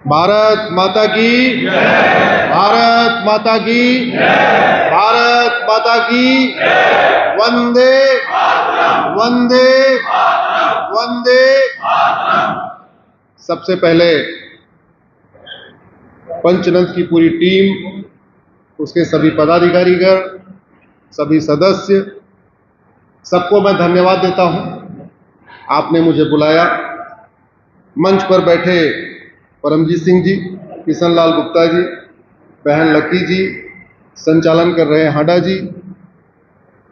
भारत माता की जय। भारत माता की जय। भारत माता की जय। वंदे वंदे वंदे। सबसे पहले पंचनंद की पूरी टीम, उसके सभी पदाधिकारीगण, सभी सदस्य, सबको मैं धन्यवाद देता हूं। आपने मुझे बुलाया। मंच पर बैठे परमजीत सिंह जी, किशन लाल गुप्ता जी, बहन लकी जी, संचालन कर रहे हाडा जी,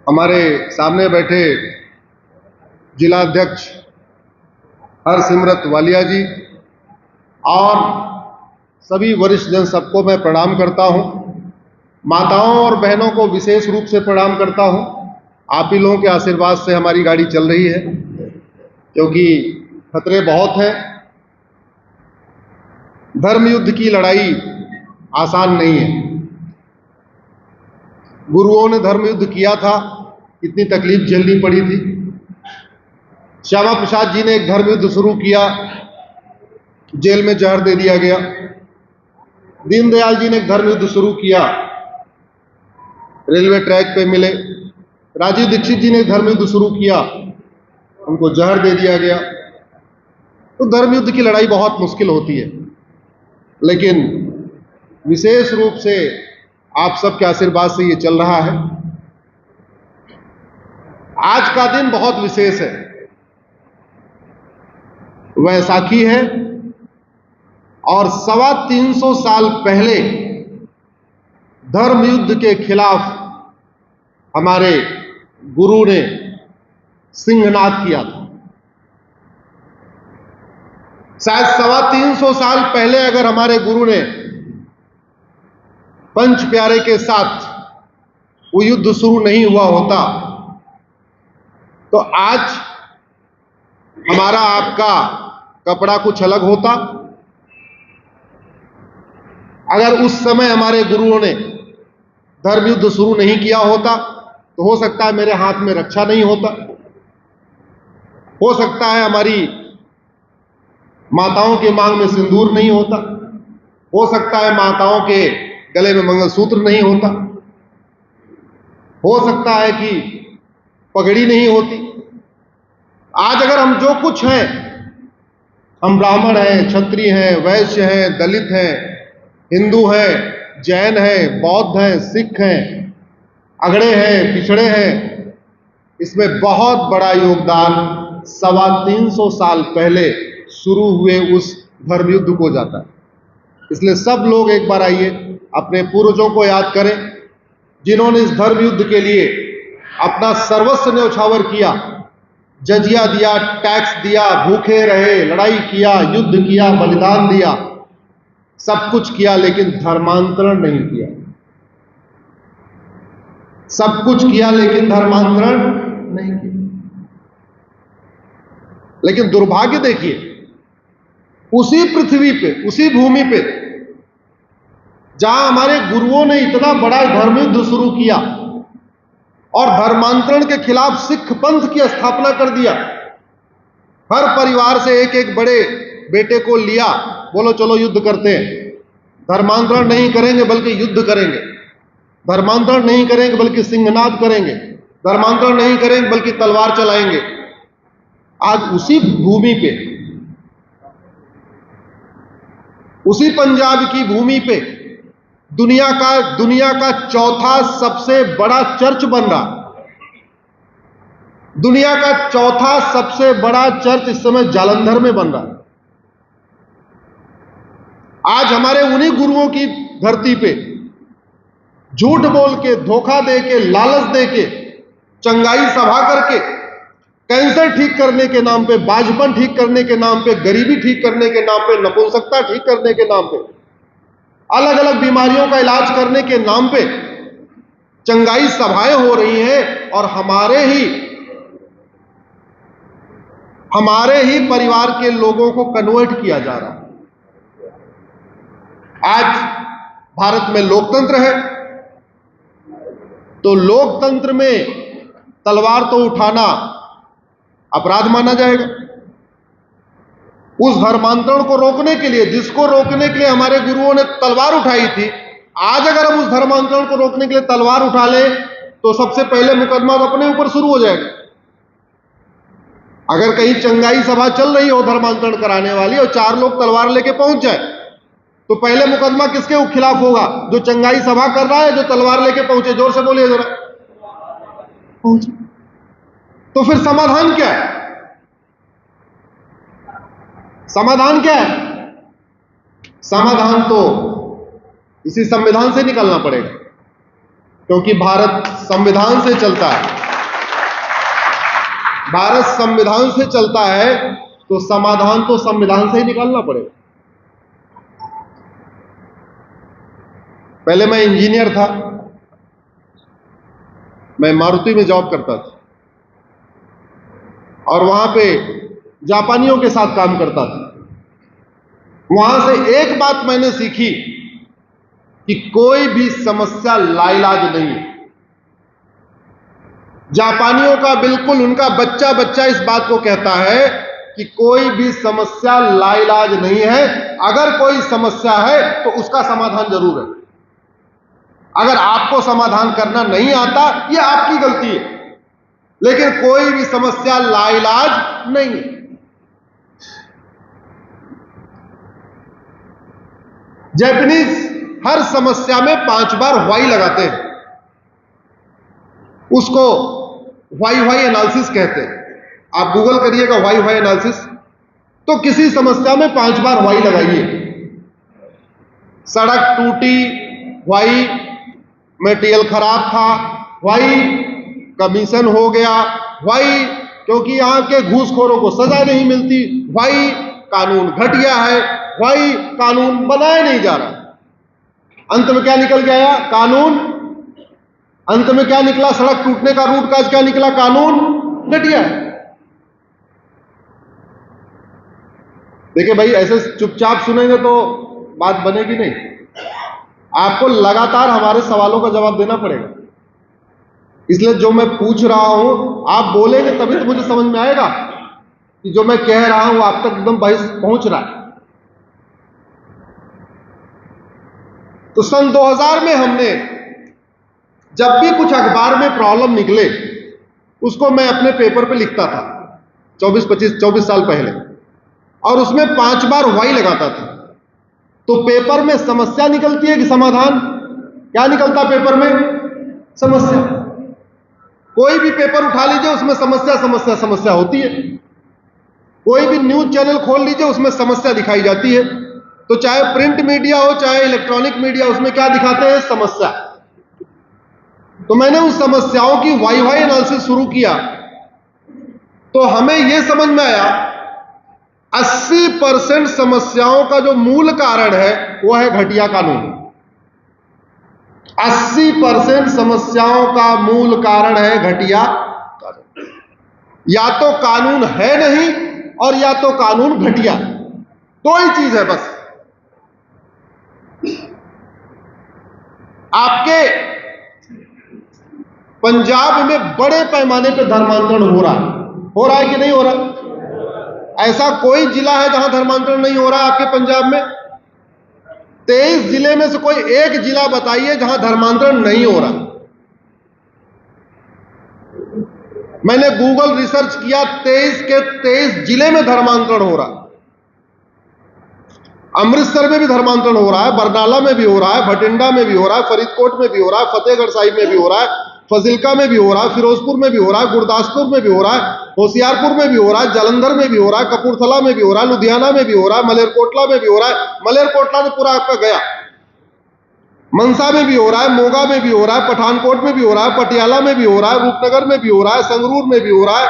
हमारे सामने बैठे जिला अध्यक्ष हरसिमरत वालिया जी और सभी वरिष्ठ जन, सबको मैं प्रणाम करता हूं। माताओं और बहनों को विशेष रूप से प्रणाम करता हूं। आप ही लोगों के आशीर्वाद से हमारी गाड़ी चल रही है, क्योंकि खतरे बहुत हैं। धर्म युद्ध की लड़ाई आसान नहीं है। गुरुओं ने धर्म युद्ध किया था, कितनी तकलीफ झेलनी पड़ी थी। श्यामा प्रसाद जी ने एक धर्म युद्ध शुरू किया, जेल में जहर दे दिया गया। दीनदयाल जी ने एक धर्म युद्ध शुरू किया, रेलवे ट्रैक पे मिले। राजीव दीक्षित जी ने एक धर्म युद्ध शुरू किया, उनको जहर दे दिया गया। तो धर्म युद्ध की लड़ाई बहुत मुश्किल होती है, लेकिन विशेष रूप से आप सबके आशीर्वाद से ये चल रहा है। आज का दिन बहुत विशेष है। वैसाखी है और 325 साल पहले धर्म युद्ध के खिलाफ हमारे गुरु ने सिंहनाद किया था। शायद 325 साल पहले अगर हमारे गुरु ने पंच प्यारे के साथ वो युद्ध शुरू नहीं हुआ होता, तो आज हमारा आपका कपड़ा कुछ अलग होता। अगर उस समय हमारे गुरुओं ने धर्म युद्ध शुरू नहीं किया होता, तो हो सकता है मेरे हाथ में रक्षा नहीं होता, हो सकता है हमारी माताओं के मांग में सिंदूर नहीं होता, हो सकता है माताओं के गले में मंगलसूत्र नहीं होता, हो सकता है कि पगड़ी नहीं होती। आज अगर हम जो कुछ हैं, हम ब्राह्मण हैं, क्षत्रिय हैं, वैश्य हैं, दलित हैं, हिंदू हैं, जैन हैं, बौद्ध हैं, सिख हैं, अगड़े हैं, पिछड़े हैं, इसमें बहुत बड़ा योगदान 325 साल पहले शुरू हुए उस धर्म युद्ध को जाता है। इसलिए सब लोग एक बार आइए, अपने पूर्वजों को याद करें, जिन्होंने इस धर्म युद्ध के लिए अपना सर्वस्व न्यौछावर किया, जजिया दिया, टैक्स दिया, भूखे रहे, लड़ाई किया, युद्ध किया, बलिदान दिया, सब कुछ किया, लेकिन धर्मांतरण नहीं किया। सब कुछ किया लेकिन धर्मांतरण नहीं किया। लेकिन दुर्भाग्य देखिए, उसी पृथ्वी पे, उसी भूमि पे जहां हमारे गुरुओं ने इतना बड़ा धर्म युद्ध शुरू किया और धर्मांतरण के खिलाफ सिख पंथ की स्थापना कर दिया, हर परिवार से एक एक बड़े बेटे को लिया, बोलो चलो युद्ध करते हैं। धर्मांतरण नहीं करेंगे बल्कि युद्ध करेंगे, धर्मांतरण नहीं करेंगे बल्कि सिंहनाद करेंगे, धर्मांतरण नहीं करेंगे बल्कि तलवार चलाएंगे। आज उसी भूमि पे, उसी पंजाब की भूमि पे दुनिया का चौथा सबसे बड़ा चर्च बन रहा। दुनिया का चौथा सबसे बड़ा चर्च इस समय जालंधर में बन रहा है। आज हमारे उन्हीं गुरुओं की धरती पे झूठ बोल के, धोखा दे के, लालच दे के, चंगाई सभा करके, कैंसर ठीक करने के नाम पे, बांझपन ठीक करने के नाम पे, गरीबी ठीक करने के नाम पे, नपुंसकता ठीक करने के नाम पे, अलग अलग बीमारियों का इलाज करने के नाम पे चंगाई सभाएं हो रही हैं और हमारे ही परिवार के लोगों को कन्वर्ट किया जा रहा है। आज भारत में लोकतंत्र है, तो लोकतंत्र में तलवार तो उठाना अपराध माना जाएगा। उस धर्मांतरण को रोकने के लिए, जिसको रोकने के लिए हमारे गुरुओं ने तलवार उठाई थी, आज अगर हम उस धर्मांतरण को रोकने के लिए तलवार उठा ले तो सबसे पहले मुकदमा तो अपने ऊपर शुरू हो जाएगा। अगर कहीं चंगाई सभा चल रही हो धर्मांतरण कराने वाली और 4 लोग तलवार लेके पहुंच जाए तो पहले मुकदमा किसके खिलाफ होगा? जो चंगाई सभा कर रहा है, जो तलवार लेके पहुंचे। जोर से बोलिए जरा, पहुंचे। तो फिर समाधान क्या है? समाधान क्या है? समाधान तो इसी संविधान से निकलना पड़ेगा, क्योंकि भारत संविधान से चलता है। भारत संविधान से चलता है तो समाधान तो संविधान से ही निकालना पड़ेगा। पहले मैं इंजीनियर था, मैं मारुति में जॉब करता था और वहां पे जापानियों के साथ काम करता था। वहां से एक बात मैंने सीखी कि कोई भी समस्या लाइलाज नहीं है। जापानियों का बिल्कुल उनका बच्चा बच्चा इस बात को कहता है कि कोई भी समस्या लाइलाज नहीं है। अगर कोई समस्या है तो उसका समाधान जरूर है। अगर आपको समाधान करना नहीं आता, यह आपकी गलती है, लेकिन कोई भी समस्या लाइलाज नहीं है। जापानीज हर समस्या में 5 बार व्हाई लगाते हैं। उसको व्हाई एनालिसिस कहते हैं। आप गूगल करिएगा व्हाई एनालिसिस, तो किसी समस्या में 5 बार व्हाई लगाइए। सड़क टूटी, व्हाई, मटेरियल खराब था, व्हाई, कमीशन हो गया, व्हाई, क्योंकि यहां के घूसखोरों को सजा नहीं मिलती, व्हाई, कानून घटिया है, व्हाई, कानून बनाया नहीं जा रहा। अंत में क्या निकल के आया? कानून। अंत में क्या निकला? सड़क टूटने का रूट काज क्या निकला? कानून घटिया है। देखिए भाई, ऐसे चुपचाप सुनेंगे तो बात बनेगी नहीं। आपको लगातार हमारे सवालों का जवाब देना पड़ेगा। इसलिए जो मैं पूछ रहा हूं आप बोलेंगे तभी तो मुझे समझ में आएगा कि जो मैं कह रहा हूं आप तक एकदम बहस पहुंच रहा है। तो सन 2000 में हमने जब भी कुछ अखबार में प्रॉब्लम निकले उसको मैं अपने पेपर पे लिखता था 24 साल पहले, और उसमें 5 बार व्हाई लगाता था। तो पेपर में समस्या निकलती है कि समाधान? क्या निकलता पेपर में? समस्या। कोई भी पेपर उठा लीजिए उसमें समस्या समस्या समस्या होती है। कोई भी न्यूज चैनल खोल लीजिए उसमें समस्या दिखाई जाती है। तो चाहे प्रिंट मीडिया हो चाहे इलेक्ट्रॉनिक मीडिया, उसमें क्या दिखाते हैं? समस्या। तो मैंने उस समस्याओं की वाई एनालिसिस शुरू किया तो हमें यह समझ में आया 80% समस्याओं का जो मूल कारण है वह है घटिया कानून। 80% समस्याओं का मूल कारण है घटिया कानून। या तो कानून है नहीं और या तो कानून घटिया, दो ही चीज है बस। आपके पंजाब में बड़े पैमाने पर धर्मांतरण हो रहा है कि नहीं हो रहा? ऐसा कोई जिला है जहां धर्मांतरण नहीं हो रहा है आपके पंजाब में? 23 जिले में से कोई एक जिला बताइए जहां धर्मांतरण नहीं हो रहा। मैंने गूगल रिसर्च किया, 23 के 23 जिले में धर्मांतरण हो रहा। अमृतसर में भी धर्मांतरण हो रहा है, बरनाला में भी हो रहा है, भटिंडा में भी हो रहा है, फरीदकोट में भी हो रहा है, फतेहगढ़ साहिब में भी हो रहा है, फजिल्का में भी हो रहा है, फिरोजपुर में भी हो रहा है, गुरदासपुर में भी हो रहा है, होशियारपुर में भी हो रहा है, जालंधर में भी हो रहा है, कपूरथला में भी हो रहा है, लुधियाना में भी हो रहा है, मलेरकोटला में भी हो रहा है। मलेरकोटला तो पूरा आपका गया। मनसा में भी हो रहा है, मोगा में भी हो रहा है, पठानकोट में भी हो रहा है, पटियाला में भी हो रहा है, रूपनगर में भी हो रहा है, संगरूर में भी हो रहा है,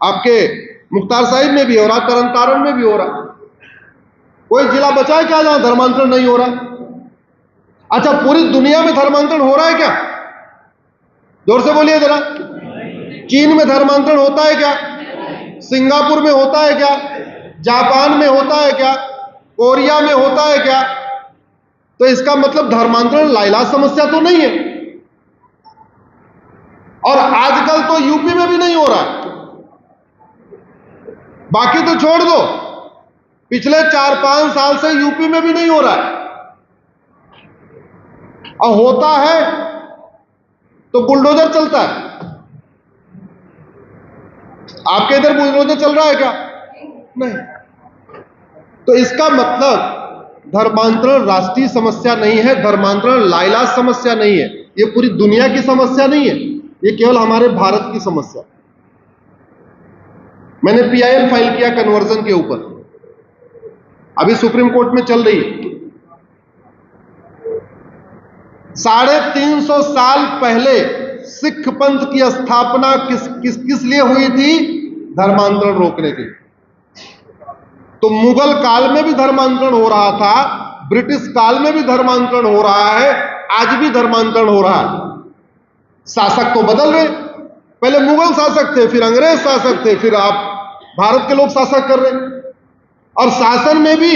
आपके मुख्तार साहिब में भी हो रहा है, तरन तारण में भी हो रहा है। कोई जिला बचा है क्या जहां धर्मांतरण नहीं हो रहा? अच्छा, पूरी दुनिया में धर्मांतरण हो रहा है क्या? जोर से बोलिए जरा। चीन में धर्मांतरण होता है क्या? सिंगापुर में होता है क्या? जापान में होता है क्या? कोरिया में होता है क्या? तो इसका मतलब धर्मांतरण लाइलाज समस्या तो नहीं है। और आजकल तो यूपी में भी नहीं हो रहा है। बाकी तो छोड़ दो, पिछले 4-5 साल से यूपी में भी नहीं हो रहा है, और होता है तो बुलडोजर चलता है। आपके इधर बुलडोजर चल रहा है क्या? नहीं। तो इसका मतलब धर्मांतरण राष्ट्रीय समस्या नहीं है, धर्मांतरण लाइलाज समस्या नहीं है, ये पूरी दुनिया की समस्या नहीं है, ये केवल हमारे भारत की समस्या। मैंने PIL फाइल किया कन्वर्जन के ऊपर, अभी सुप्रीम कोर्ट में चल रही है। 350 साल पहले सिख पंथ की स्थापना किस लिए हुई थी? धर्मांतरण रोकने के लिए। तो मुगल काल में भी धर्मांतरण हो रहा था, ब्रिटिश काल में भी धर्मांतरण हो रहा है, आज भी धर्मांतरण हो रहा है। शासक तो बदल रहे, पहले मुगल शासक थे, फिर अंग्रेज शासक थे, फिर आप भारत के लोग शासक कर रहे। और शासन में भी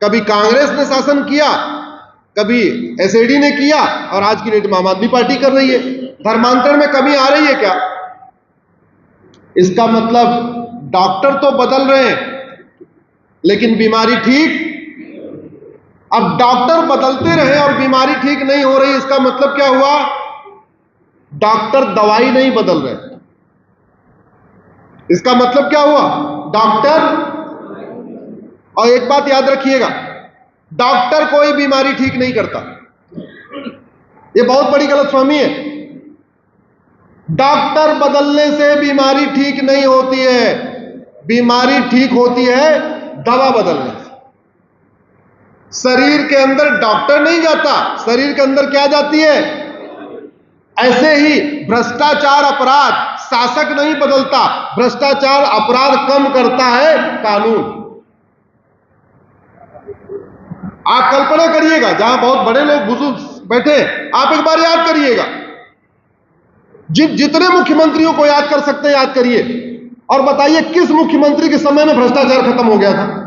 कभी कांग्रेस ने शासन किया, कभी SAD ने किया, और आज की डेट में आम आदमी पार्टी कर रही है। धर्मांतरण में कमी आ रही है क्या? इसका मतलब डॉक्टर तो बदल रहे हैं, लेकिन बीमारी ठीक। अब डॉक्टर बदलते रहे और बीमारी ठीक नहीं हो रही, इसका मतलब क्या हुआ? डॉक्टर दवाई नहीं बदल रहे। इसका मतलब क्या हुआ? डॉक्टर, और एक बात याद रखिएगा, डॉक्टर कोई बीमारी ठीक नहीं करता, यह बहुत बड़ी गलतफहमी है। डॉक्टर बदलने से बीमारी ठीक नहीं होती है, बीमारी ठीक होती है दवा बदलने से। शरीर के अंदर डॉक्टर नहीं जाता, शरीर के अंदर क्या जाती है? ऐसे ही भ्रष्टाचार अपराध शासक नहीं बदलता, भ्रष्टाचार अपराध कम करता है कानून। आप कल्पना करिएगा, जहां बहुत बड़े लोग बुजुर्ग बैठे, आप एक बार याद करिएगा, जितने मुख्यमंत्रियों को याद कर सकते हैं याद करिए, और बताइए किस मुख्यमंत्री के समय में भ्रष्टाचार खत्म हो गया था?